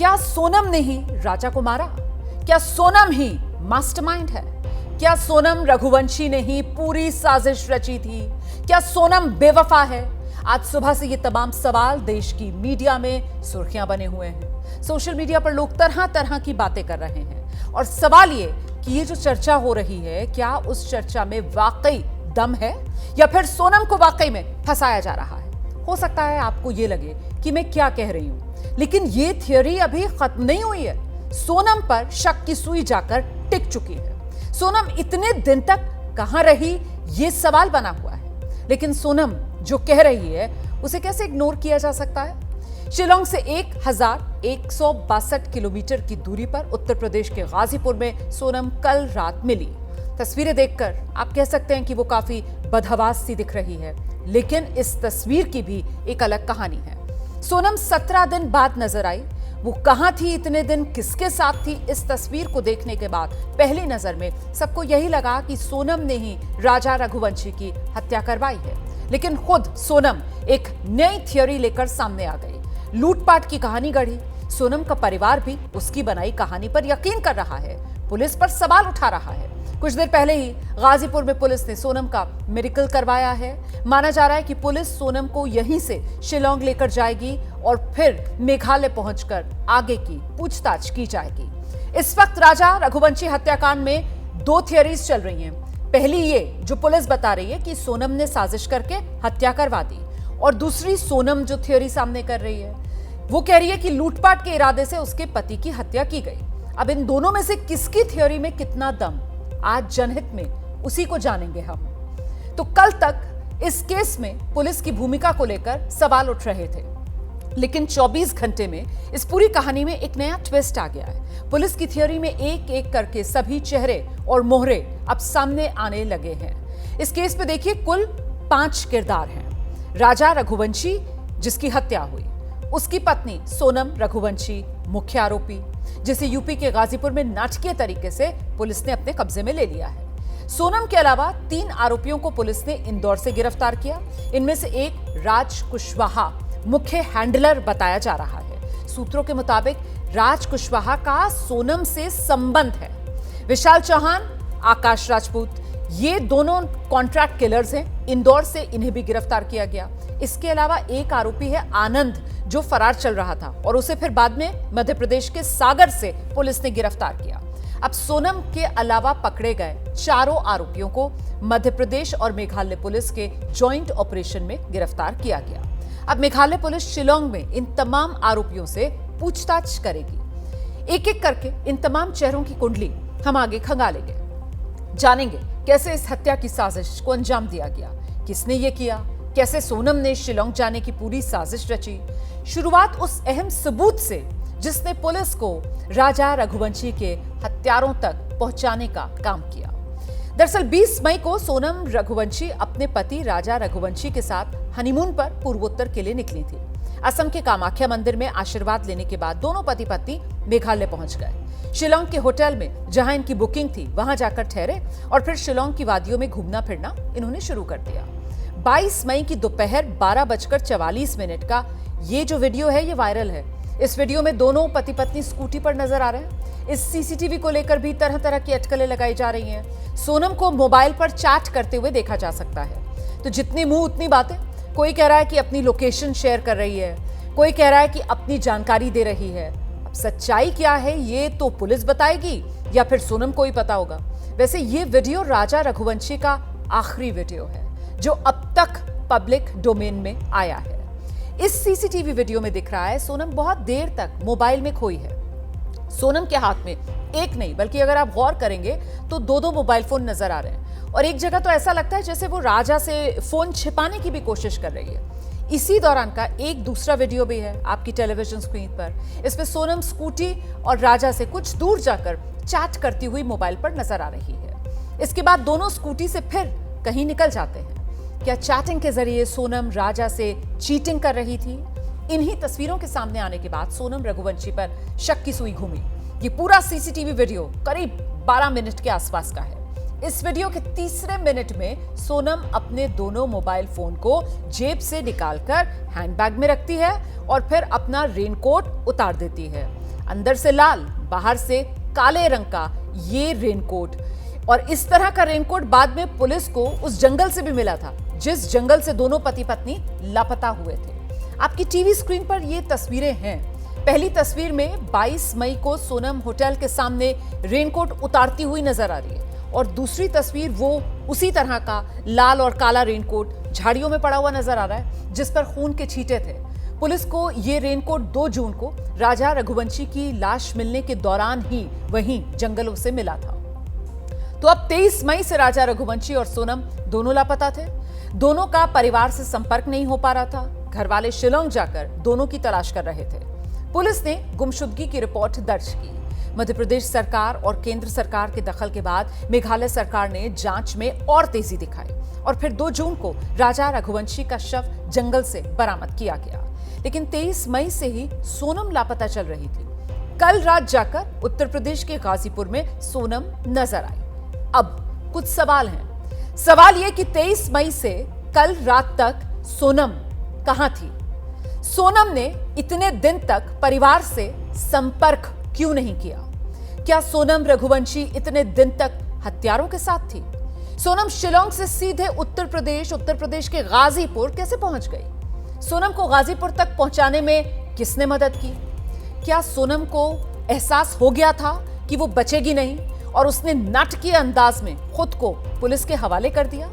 क्या सोनम ने ही राजा को मारा? क्या सोनम ही मास्टरमाइंड है? क्या सोनम रघुवंशी ने ही पूरी साजिश रची थी? क्या सोनम बेवफा है? आज सुबह से ये तमाम सवाल देश की मीडिया में सुर्खियां बने हुए हैं। सोशल मीडिया पर लोग तरह तरह की बातें कर रहे हैं और सवाल ये कि ये जो चर्चा हो रही है, क्या उस चर्चा में वाकई दम है या फिर सोनम को वाकई में फंसाया जा रहा है? हो सकता है आपको ये लगे कि मैं क्या कह रही हूं, लेकिन ये थियोरी अभी खत्म नहीं हुई है। सोनम पर शक की सुई जाकर टिक चुकी है। सोनम इतने दिन तक कहां रही, ये सवाल बना हुआ है। लेकिन सोनम जो कह रही है उसे कैसे इग्नोर किया जा सकता है? शिलोंग से 1162 किलोमीटर की दूरी पर उत्तर प्रदेश के गाजीपुर में सोनम कल रात मिली। तस्वीरें देखकर आप कह सकते हैं कि वो काफी बदहवास सी दिख रही है, लेकिन इस तस्वीर की भी एक अलग कहानी है। सोनम 17 दिन बाद नजर आई। वो कहां थी इतने दिन, किसके साथ थी? इस तस्वीर को देखने के बाद पहली नजर में सबको यही लगा कि सोनम ने ही राजा रघुवंशी की हत्या करवाई है। लेकिन खुद सोनम एक नई थ्योरी लेकर सामने आ गई। लूटपाट की कहानी गढ़ी। सोनम का परिवार भी उसकी बनाई कहानी पर यकीन कर रहा है, पुलिस पर सवाल उठा रहा है। कुछ देर पहले ही गाजीपुर में पुलिस ने सोनम का मेडिकल करवाया है। माना जा रहा है कि पुलिस सोनम को यहीं से शिलोंग लेकर जाएगी और फिर मेघालय पहुंचकर आगे की पूछताछ की जाएगी। इस वक्त राजा रघुवंशी हत्याकांड में दो थियरीज चल रही हैं। पहली ये जो पुलिस बता रही है कि सोनम ने साजिश करके हत्या करवा दी, और दूसरी सोनम जो थ्योरी सामने कर रही है वो कह रही है कि लूटपाट के इरादे से उसके पति की हत्या की गई। अब इन दोनों में से किसकी थ्योरी में कितना दम, आज जनहित में उसी को जानेंगे हम। तो कल तक इस केस में पुलिस की भूमिका को लेकर सवाल उठ रहे थे, लेकिन 24 घंटे में इस पूरी कहानी में एक नया ट्विस्ट आ गया है। पुलिस की थ्योरी में एक एक करके सभी चेहरे और मोहरे अब सामने आने लगे हैं। इस केस में देखिए कुल 5 किरदार हैं। राजा रघुवंशी जिसकी हत्या हुई, उसकी पत्नी सोनम रघुवंशी मुख्य आरोपी, जिसे यूपी के गाजीपुर में नाटकीय तरीके से पुलिस ने अपने कब्जे में ले लिया है। सोनम के अलावा 3 आरोपियों को पुलिस ने इंदौर से गिरफ्तार किया। इनमें से एक राज कुशवाहा मुख्य हैंडलर बताया जा रहा है। सूत्रों के मुताबिक राज कुशवाहा का सोनम से संबंध है। विशाल चौहान, आकाश राजपूत, ये दोनों कॉन्ट्रैक्ट किलर्स हैं। इंदौर से इन्हें भी गिरफ्तार किया गया। इसके अलावा एक आरोपी है आनंद, जो फरार चल रहा था और उसे फिर बाद में मध्य प्रदेश के सागर से पुलिस ने गिरफ्तार किया। अब सोनम के अलावा पकड़े गए चारों आरोपियों को मध्य प्रदेश और मेघालय पुलिस के जॉइंट ऑपरेशन में गिरफ्तार किया गया। अब मेघालय पुलिस शिलोंग में इन तमाम आरोपियों से पूछताछ करेगी। एक एक करके इन तमाम चेहरों की कुंडली हम आगे खंगालेंगे, जानेंगे कैसे इस हत्या की साजिश को अंजाम दिया गया, किसने ये किया, कैसे सोनम ने शिलोंग जाने की पूरी साजिश रची। शुरुआत उस अहम सबूत से जिसने पुलिस को राजा रघुवंशी के हत्यारों तक पहुंचाने का काम किया। दरअसल 20 मई को सोनम रघुवंशी अपने पति राजा रघुवंशी के साथ हनीमून पर पूर्वोत्तर के लिए निकली थी। असम के कामाख्या मंदिर में आशीर्वाद लेने के बाद दोनों पति पत्नी मेघालय पहुंच गए। शिलोंग के होटल में जहां इनकी बुकिंग थी वहां जाकर ठहरे और फिर शिलोंग की वादियों में घूमना फिरना इन्होंने शुरू कर दिया। 22 मई की दोपहर 12:44 का ये जो वीडियो है ये वायरल है। इस वीडियो में दोनों पति पत्नी स्कूटी पर नजर आ रहे हैं। इस सीसीटीवी को लेकर भी तरह तरह की अटकलें लगाई जा रही हैं। सोनम को मोबाइल पर चैट करते हुए देखा जा सकता है। तो जितनी मुंह उतनी बातें। कोई कह रहा है कि अपनी लोकेशन शेयर कर रही है, कोई कह रहा है कि अपनी जानकारी दे रही है। अब सच्चाई क्या है ये तो पुलिस बताएगी या फिर सोनम को ही पता होगा। वैसे ये वीडियो राजा रघुवंशी का आखिरी वीडियो है जो अब तक पब्लिक डोमेन में आया है। इस सीसीटीवी वीडियो में दिख रहा है सोनम बहुत देर तक मोबाइल में खोई है। सोनम के हाथ में एक नहीं बल्कि अगर आप गौर करेंगे तो दो मोबाइल फोन नजर आ रहे हैं, और एक जगह तो ऐसा लगता है जैसे वो राजा से फोन छिपाने की भी कोशिश कर रही है। इसी दौरान का एक दूसरा वीडियो भी है आपकी टेलीविजन स्क्रीन पर। इसमें सोनम स्कूटी और राजा से कुछ दूर जाकर चैट करती हुई मोबाइल पर नजर आ रही है। इसके बाद दोनों स्कूटी से फिर कहीं निकल जाते हैं। क्या चैटिंग के जरिए सोनम राजा से चीटिंग कर रही थी? इन्हीं तस्वीरों के सामने आने के बाद सोनम रघुवंशी पर शक की सुई घूमी। ये पूरा सीसीटीवी वीडियो करीब 12 मिनट के आसपास का है। इस वीडियो के तीसरे मिनट में सोनम अपने दोनों मोबाइल फोन को जेब से निकालकर हैंडबैग में रखती है और फिर अपना रेनकोट उतार देती है। अंदर से लाल, बाहर से काले रंग का ये रेनकोट। और इस तरह का रेनकोट बाद में पुलिस को उस जंगल से भी मिला था जिस जंगल से दोनों पति पत्नी लापता हुए थे। आपकी टीवी स्क्रीन पर ये तस्वीरें हैं। पहली तस्वीर में 22 मई को सोनम होटल के सामने रेनकोट उतारती हुई नजर आ रही है और दूसरी तस्वीर वो उसी तरह का लाल और काला रेनकोट झाड़ियों में पड़ा हुआ नजर आ रहा है जिस पर खून के छींटे थे। पुलिस को ये रेनकोट 2 जून को राजा रघुवंशी की लाश मिलने के दौरान ही वहीं जंगलों से मिला था। तो अब 23 मई से राजा रघुवंशी और सोनम दोनों लापता थे। दोनों का परिवार से संपर्क नहीं हो पा रहा था। घर वाले शिलोंग जाकर दोनों की तलाश कर रहे थे। पुलिस ने गुमशुदगी की रिपोर्ट दर्ज की। मध्य प्रदेश सरकार और केंद्र सरकार के दखल के बाद मेघालय सरकार ने जांच में और तेजी दिखाई और फिर 2 जून को राजा रघुवंशी का शव जंगल से बरामद किया गया। लेकिन 23 मई से ही सोनम लापता चल रही थी। कल रात जाकर उत्तर प्रदेश के गाजीपुर में सोनम नजर आई। अब कुछ सवाल हैं। सवाल यह कि 23 मई से कल रात तक सोनम कहां थी? सोनम ने इतने दिन तक परिवार से संपर्क क्यों नहीं किया? क्या सोनम रघुवंशी इतने दिन तक हत्यारों के साथ थी? सोनम शिलोंग से सीधे उत्तर प्रदेश के गाजीपुर कैसे पहुंच गई? सोनम को गाजीपुर तक पहुंचाने में किसने मदद की? क्या सोनम को एहसास हो गया था कि वो बचेगी नहीं और उसने नाटकीय अंदाज में खुद को पुलिस के हवाले कर दिया?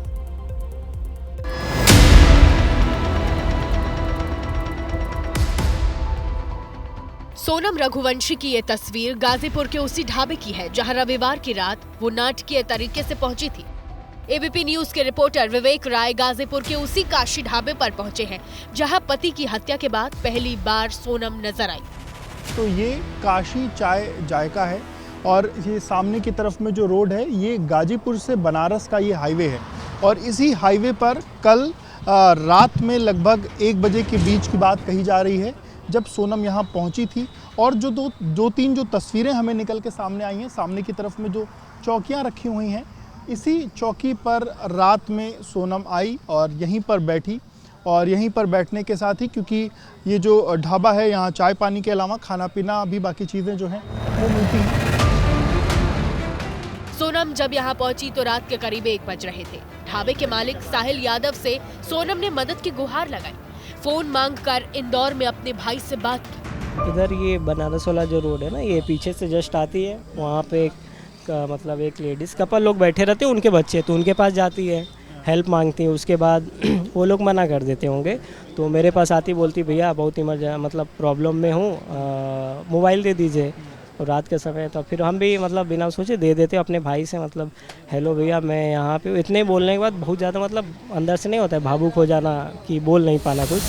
सोनम रघुवंशी की ये तस्वीर गाजीपुर के उसी ढाबे की है जहां रविवार की रात वो नाटकीय तरीके से पहुंची थी। एबीपी न्यूज के रिपोर्टर विवेक राय गाजीपुर के उसी काशी ढाबे पर पहुंचे हैं जहां पति की हत्या के बाद पहली बार सोनम नजर आई। तो ये काशी चाय जायका है और ये सामने की तरफ में जो रोड है ये गाजीपुर से बनारस का ये हाईवे है और इसी हाईवे पर कल रात में लगभग 1 बजे के बीच की बात कही जा रही है जब सोनम यहाँ पहुँची थी। और जो दो तीन जो तस्वीरें हमें निकल के सामने आई हैं, सामने की तरफ में जो चौकियाँ रखी हुई हैं, इसी चौकी पर रात में सोनम आई और यहीं पर बैठी। और यहीं पर बैठने के साथ ही, क्योंकि ये जो ढाबा है यहाँ चाय पानी के अलावा खाना पीना भी बाकी चीज़ें जो हैं वो मिलती हैं। सोनम जब यहाँ पहुंची तो रात के करीब 1 बज रहे थे। ढाबे के मालिक साहिल यादव से सोनम ने मदद की गुहार लगाई। फोन मांगकर इंदौर में अपने भाई से बात की। इधर ये बनारस वाला जो रोड है ना, ये पीछे से जस्ट आती है। वहाँ पे एक लेडीज़ कपल लोग बैठे रहते हैं, उनके बच्चे, तो उनके पास जाती है, हेल्प मांगती है। उसके बाद वो लोग मना कर देते होंगे तो मेरे पास आती, बोलती भैया बहुत प्रॉब्लम में हूँ, मोबाइल दे दीजिए। और रात के समय तो फिर हम भी बिना सोचे दे देते अपने भाई से, हेलो भैया मैं यहाँ पे। इतने बोलने के बाद बहुत ज़्यादा अंदर से नहीं होता है भावुक हो जाना कि बोल नहीं पाना कुछ।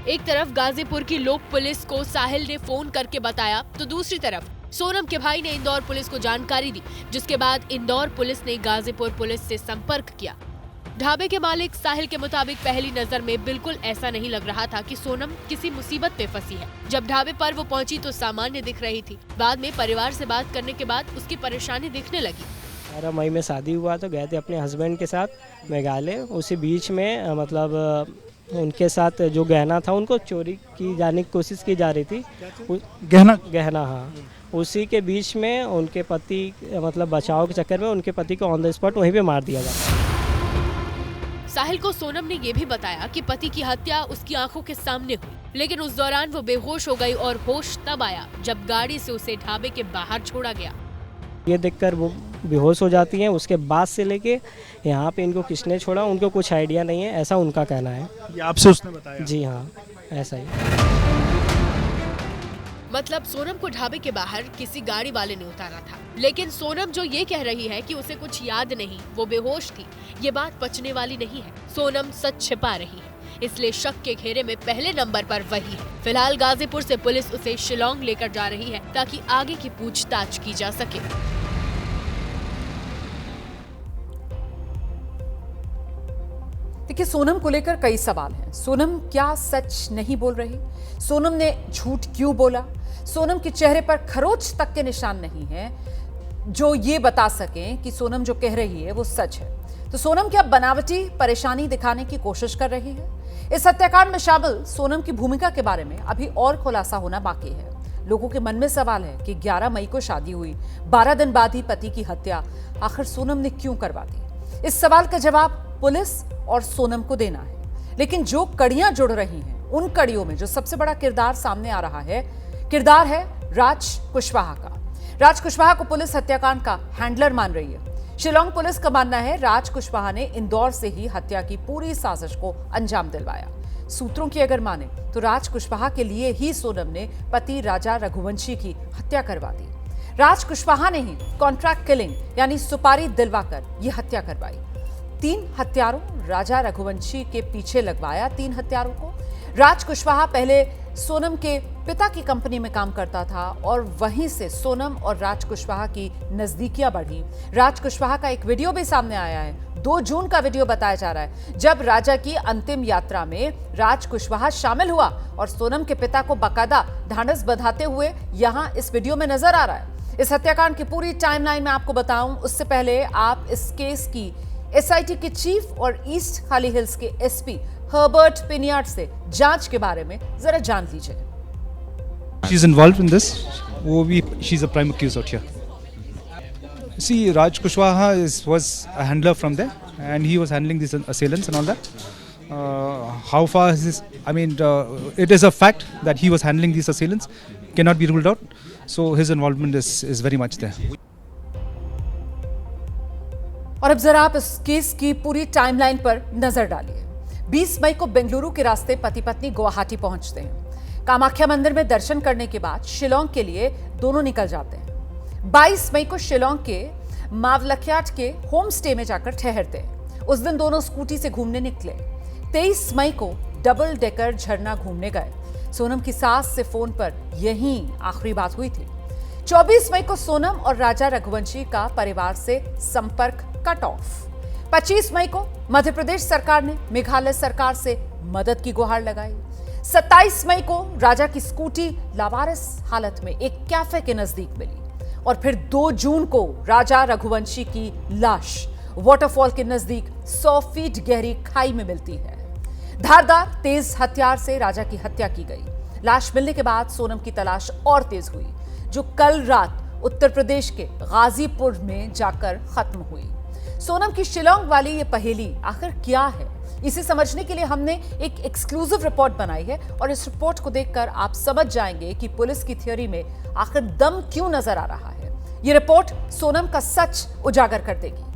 एक तरफ गाजीपुर की लोक पुलिस को साहिल ने फोन करके बताया तो दूसरी तरफ सोनम के भाई ने इंदौर पुलिस को जानकारी दी, जिसके बाद इंदौर पुलिस ने गाजीपुर पुलिस से संपर्क किया। ढाबे के मालिक साहिल के मुताबिक पहली नजर में बिल्कुल ऐसा नहीं लग रहा था कि सोनम किसी मुसीबत में फंसी है। जब ढाबे पर वो पहुंची तो सामान्य दिख रही थी। बाद में परिवार से बात करने के बाद उसकी परेशानी दिखने लगी। 18 मई में शादी हुआ तो गए थे अपने हस्बैंड के साथ मेघालय। उसी बीच में उनके साथ जो गहना था उनको चोरी की जाने की कोशिश की जा रही थी। गहना हाँ, उसी के बीच में उनके पति बचाव के चक्कर में उनके पति को ऑन द स्पॉट वहीं पे मार दिया गया। साहिल को सोनम ने ये भी बताया कि पति की हत्या उसकी आंखों के सामने हुई, लेकिन उस दौरान वो बेहोश हो गई और होश तब आया जब गाड़ी से उसे ढाबे के बाहर छोड़ा गया। ये देखकर वो बेहोश हो जाती हैं। उसके बाद से लेके यहाँ पे इनको किसने छोड़ा उनको कुछ आइडिया नहीं है, ऐसा उनका कहना है। ये आपसे उसने बताया? जी हाँ, ऐसा ही। सोनम को ढाबे के बाहर किसी गाड़ी वाले ने उतारा था, लेकिन सोनम जो ये कह रही है कि उसे कुछ याद नहीं, वो बेहोश थी, ये बात पचने वाली नहीं है। सोनम सच छिपा रही है, इसलिए शक के घेरे में पहले नंबर पर वही है। फिलहाल गाजीपुर से पुलिस उसे शिलोंग लेकर जा रही है ताकि आगे की पूछताछ की जा सके। देखिए, सोनम को लेकर कई सवाल हैं। सोनम क्या सच नहीं बोल रही? सोनम ने झूठ क्यों बोला? सोनम के चेहरे पर खरोच तक के निशान नहीं है जो ये बता सकें कि सोनम जो कह रही है वो सच है। तो सोनम क्या बनावटी परेशानी दिखाने की कोशिश कर रही है? इस हत्याकांड में शामिल सोनम की भूमिका के बारे में अभी और खुलासा होना बाकी है। लोगों के मन में सवाल है कि 11 मई को शादी हुई, 12 दिन बाद ही पति की हत्या आखिर सोनम ने क्यों करवा दी? इस सवाल का जवाब पुलिस और सोनम को देना है। लेकिन जो कड़ियां जुड़ रही हैं, उन कड़ियों में जो सबसे बड़ा किरदार सामने आ रहा है, किरदार है राज कुशवाहा का। राज कुशवाहा को पुलिस हत्याकांड का हैंडलर मान रही है। शिलोंग पुलिस का मानना है राज कुशवाहा ने इंदौर से ही हत्या की पूरी साजिश को अंजाम दिलवाया। सूत्रों की अगर माने तो राज कुशवाहा के लिए ही सोनम ने पति राजा रघुवंशी की हत्या करवा दी। राज कुशवाहा ने ही कॉन्ट्रैक्ट किलिंग यानी सुपारी दिलवाकर यह हत्या करवाई। 3 हत्यारों राजा रघुवंशी के पीछे लगवाया। 3 हत्यारों को राज कुशवाहा पहले सोनम के पिता की कंपनी में काम करता था और वहीं से सोनम और राज कुशवाहा की नजदीकियां बढ़ी। राज कुशवाहा का एक वीडियो भी सामने आया है। 2 जून का वीडियो बताया जा रहा है, जब राजा की अंतिम यात्रा में राज कुशवाहा शामिल हुआ और सोनम के पिता को बाकायदा ढांढस बंधाते हुए यहां इस वीडियो में नजर आ रहा है। इस हत्याकांड की पूरी टाइमलाइन में आपको बताऊं उससे पहले आप इस केस की एसआईटी के चीफ और ईस्ट खाली हिल्स के एसपी हर्बर्ट पिनियार्ड से जांच के बारे में जरा जान लीजिए। She is involved in this. She's a prime accused out here. See, Raj Kushwaha was a handler from there, and he was handling these assailants and all that. How far is this? I mean, it is a fact that he was handling these assailants. Cannot be ruled out. So his involvement is very much there. और अब जरा आप इस case की पूरी timeline पर नजर डालिए। 20 मई को बेंगलुरु के रास्ते पति पत्नी गुवाहाटी पहुंचते हैं। कामाख्या मंदिर में दर्शन करने के बाद शिलोंग के लिए दोनों निकल जाते हैं। 22 मई को शिलोंग के मावलख्याट के होम स्टे में जाकर ठहरते हैं। उस दिन दोनों स्कूटी से घूमने निकले। 23 मई को डबल डेकर झरना घूमने गए। सोनम की सास से फोन पर यही आखिरी बात हुई थी। 24 मई को सोनम और राजा रघुवंशी का परिवार से संपर्क कट ऑफ। 25 मई को मध्य प्रदेश सरकार ने मेघालय सरकार से मदद की गुहार लगाई। 27 मई को राजा की स्कूटी लावारिस हालत में एक कैफे के नजदीक मिली और फिर 2 जून को राजा रघुवंशी की लाश वाटरफॉल के नजदीक 100 फीट गहरी खाई में मिलती है। धारदार तेज हथियार से राजा की हत्या की गई। लाश मिलने के बाद सोनम की तलाश और तेज हुई, जो कल रात उत्तर प्रदेश के गाजीपुर में जाकर खत्म हुई। सोनम की शिलोंग वाली ये पहेली आखिर क्या है, इसे समझने के लिए हमने एक एक्सक्लूसिव रिपोर्ट बनाई है और इस रिपोर्ट को देखकर आप समझ जाएंगे कि पुलिस की थ्योरी में आखिर दम क्यों नजर आ रहा है। ये रिपोर्ट सोनम का सच उजागर कर देगी।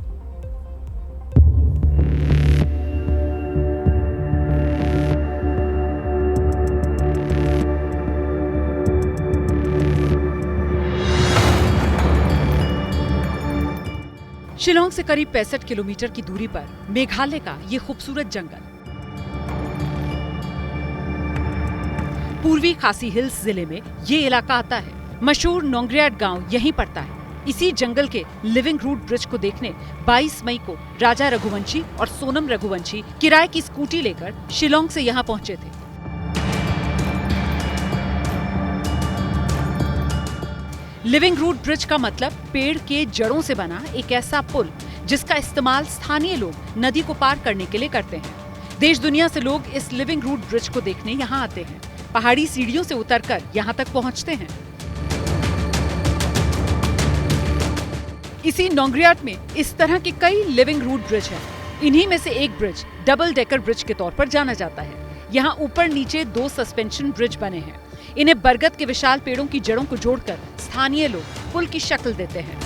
शिलोंग से करीब 65 किलोमीटर की दूरी पर मेघालय का ये खूबसूरत जंगल पूर्वी खासी हिल्स जिले में ये इलाका आता है। मशहूर नोंग्रियाट गांव यहीं पड़ता है। इसी जंगल के लिविंग रूट ब्रिज को देखने 22 मई को राजा रघुवंशी और सोनम रघुवंशी किराए की स्कूटी लेकर शिलोंग से यहाँ पहुंचे थे। लिविंग रूट ब्रिज का मतलब पेड़ के जड़ों से बना एक ऐसा पुल जिसका इस्तेमाल स्थानीय लोग नदी को पार करने के लिए करते हैं। देश दुनिया से लोग इस लिविंग रूट ब्रिज को देखने यहाँ आते हैं। पहाड़ी सीढ़ियों से उतरकर यहाँ तक पहुँचते हैं। इसी नोंग्रियाट में इस तरह के कई लिविंग रूट ब्रिज हैं। इन्हीं में से एक ब्रिज डबल डेकर ब्रिज के तौर पर जाना जाता है। यहाँ ऊपर नीचे 2 सस्पेंशन ब्रिज बने हैं। इन्हें बरगद के विशाल पेड़ों की जड़ों को जोड़कर स्थानीय लोग पुल की शक्ल देते हैं।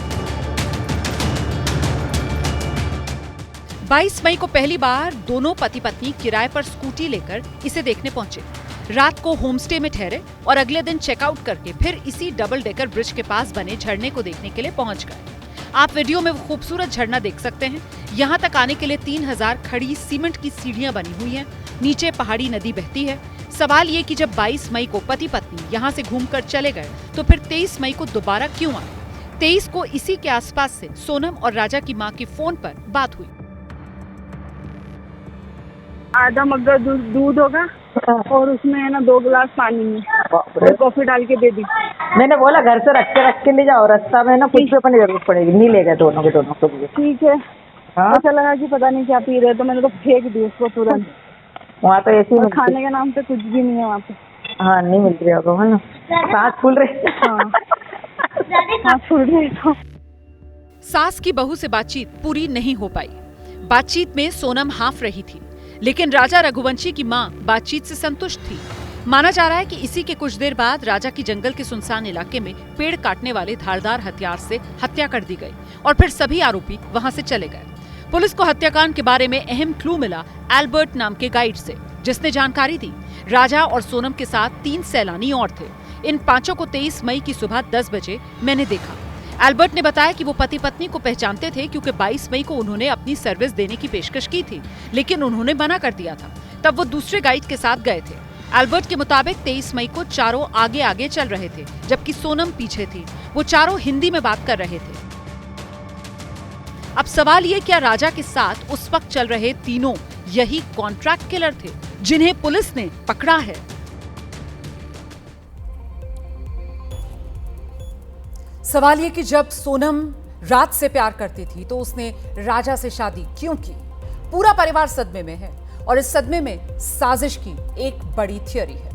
22 मई को पहली बार दोनों पति पत्नी किराए पर स्कूटी लेकर इसे देखने पहुंचे। रात को होमस्टे में ठहरे और अगले दिन चेकआउट करके फिर इसी डबल डेकर ब्रिज के पास बने झरने को देखने के लिए पहुंच गए। आप वीडियो में वो खूबसूरत झरना देख सकते हैं। यहाँ तक आने के लिए 3000 खड़ी सीमेंट की सीढ़ियां बनी हुई हैं। नीचे पहाड़ी नदी बहती है। सवाल ये कि जब 22 मई को पति पत्नी यहाँ से घूमकर चले गए तो फिर 23 मई को दोबारा क्यों आए? 23 को इसी के आसपास से सोनम और राजा की मां की फोन पर बात हुई। आधा मग्गा दूध होगा और उसमें है ना 2 गिलास पानी में और कॉफी डाल के दे दी। मैंने बोला घर से रख के ले जाओ, रास्ता में ना कुछ भी अपनी जरूरत पड़ेगी, नहीं लेगा दोनों के लिए। ठीक है। हाँ? ऐसा लगा कि पता नहीं क्या पी रहे, तो मैंने तो फेंक दी उसको तुरंत। वहाँ तो ऐसी खाने के नाम पे कुछ भी नहीं है वहाँ पे। हाँ, नहीं मिल रही होगा है ना। सांस फूल रही। हाँ सांस फूल रही तो सास की बहू से बातचीत पूरी नहीं हो पाई। बातचीत में सोनम हाफ रही थी, लेकिन राजा रघुवंशी की मां बातचीत से संतुष्ट थी। माना जा रहा है कि इसी के कुछ देर बाद राजा की जंगल के सुनसान इलाके में पेड़ काटने वाले धारदार हथियार से हत्या कर दी गई और फिर सभी आरोपी वहां से चले गए। पुलिस को हत्याकांड के बारे में अहम क्लू मिला एल्बर्ट नाम के गाइड से, जिसने जानकारी दी राजा और सोनम के साथ 3 सैलानी और थे। इन पांचों को 23 मई की सुबह 10 बजे मैंने देखा। एल्बर्ट ने बताया कि वो पति पत्नी को पहचानते थे क्योंकि 22 मई को उन्होंने अपनी सर्विस देने की पेशकश की थी, लेकिन उन्होंने मना कर दिया था। तब वो दूसरे गाइड के साथ गए थे। एल्बर्ट के मुताबिक 23 मई को चारों आगे आगे चल रहे थे, जबकि सोनम पीछे थी। वो चारों हिंदी में बात कर रहे थे। अब सवाल ये, क्या राजा के साथ उस वक्त चल रहे तीनों यही कॉन्ट्रैक्ट किलर थे जिन्हें पुलिस ने पकड़ा है? सवाल ये कि जब सोनम राज से प्यार करती थी तो उसने राजा से शादी क्यों की? पूरा परिवार सदमे में है और इस सदमे में साजिश की एक बड़ी थियरी है।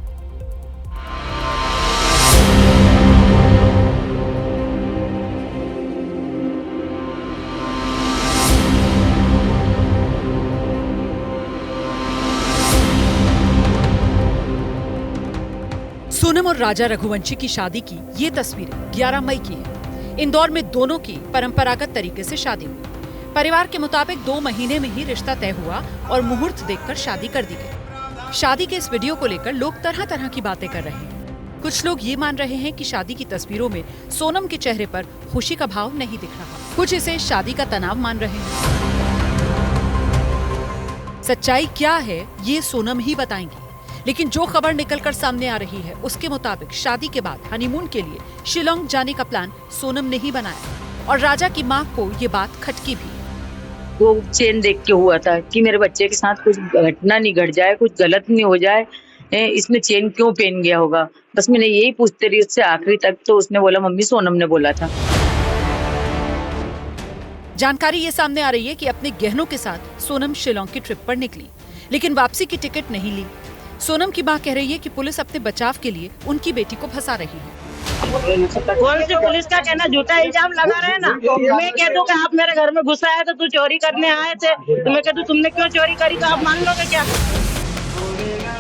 सोनम और राजा रघुवंशी की शादी की ये तस्वीरें 11 मई की है। इंदौर में दोनों की परंपरागत तरीके से शादी हुई। परिवार के मुताबिक 2 महीने में ही रिश्ता तय हुआ और मुहूर्त देखकर शादी कर दी गई। शादी के इस वीडियो को लेकर लोग तरह तरह की बातें कर रहे हैं। कुछ लोग ये मान रहे हैं कि शादी की तस्वीरों में सोनम के चेहरे पर खुशी का भाव नहीं दिख रहा। कुछ इसे शादी का तनाव मान रहे हैं। सच्चाई क्या है ये सोनम ही बताएंगी, लेकिन जो खबर निकलकर सामने आ रही है उसके मुताबिक शादी के बाद हनीमून के लिए शिलोंग जाने का प्लान सोनम ने ही बनाया और राजा की मां को ये बात खटकी भी। वो चेन देख के हुआ था कि मेरे बच्चे के साथ कुछ घटना नहीं घट जाए, कुछ गलत नहीं हो जाए, इसने चेन क्यों पहन गया होगा। बस मैंने यही पूछते रही उससे आखिरी तक, तो उसने बोला मम्मी सोनम ने बोला था। जानकारी ये सामने आ रही है कि अपने गहनों के साथ सोनम शिलोंग की ट्रिप पर निकली, लेकिन वापसी की टिकट नहीं ली। सोनम की मां कह रही है कि पुलिस अपने बचाव के लिए उनकी बेटी को फंसा रही है। कौन सी पुलिस का कहना, झूठा इल्जाम लगा रहे हैं ना। मैं कह दूं कि आप मेरे घर में घुस आए तो तू चोरी करने आए थे, तो मैं कह दूं तुमने क्यों चोरी करी, तो आप मान लोगे क्या?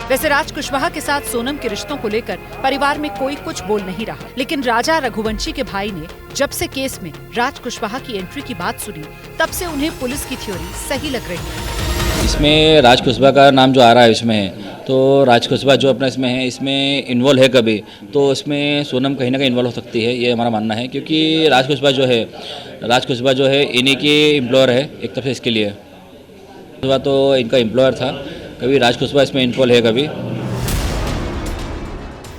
वैसे राज कुशवाहा के साथ सोनम के रिश्तों को लेकर परिवार में कोई कुछ बोल नहीं रहा, लेकिन राजा रघुवंशी के भाई ने जब से केस में राज कुशवाहा की एंट्री की बात सुनी, तब से उन्हें पुलिस की थ्योरी सही लग रही है। इसमें राज कुशवाहा का नाम जो आ रहा है इसमें, तो राज कुशवाहा जो अपना इसमें है, इसमें इन्वॉल्व है कभी, तो इसमें सोनम कहीं ना कहीं इन्वॉल्व हो सकती है, ये हमारा मानना है। क्योंकि राज कुशवाहा जो है इन्हीं के एम्प्लॉयर है एक तरफ से इसके लिए। कुशवाहा तो इनका एम्प्लॉयर था, कभी राज कुशवाहा इसमें इन्वॉल्व है कभी।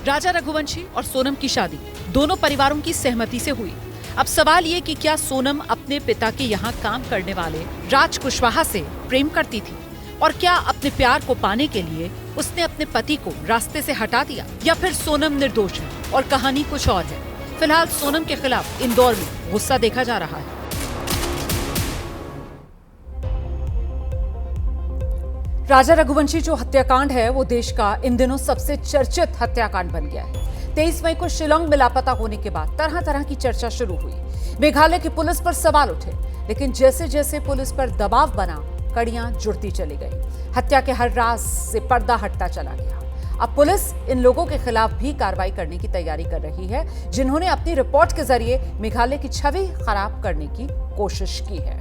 राजा रघुवंशी और सोनम की शादी दोनों परिवारों की सहमति से हुई। अब सवाल ये कि क्या सोनम अपने पिता के यहाँ काम करने वाले राज कुशवाहा से प्रेम करती थी, और क्या अपने प्यार को पाने के लिए उसने अपने पति को रास्ते से हटा दिया, या फिर सोनम निर्दोष है और कहानी कुछ और है। फिलहाल सोनम के खिलाफ इंदौर में गुस्सा देखा जा रहा है। राजा रघुवंशी जो हत्याकांड है वो देश का इन दिनों सबसे चर्चित हत्याकांड बन गया है। 23 मई को शिलोंग में लापता होने के बाद तरह तरह की चर्चा शुरू हुई। मेघालय की पुलिस पर सवाल उठे, लेकिन जैसे जैसे पुलिस पर दबाव बना, कड़ियां जुड़ती चली गई। हत्या के हर राज से पर्दा हटता चला गया। अब पुलिस इन लोगों के खिलाफ भी कार्रवाई करने की तैयारी कर रही है, जिन्होंने अपनी रिपोर्ट के जरिए मेघालय की छवि खराब करने की कोशिश की है।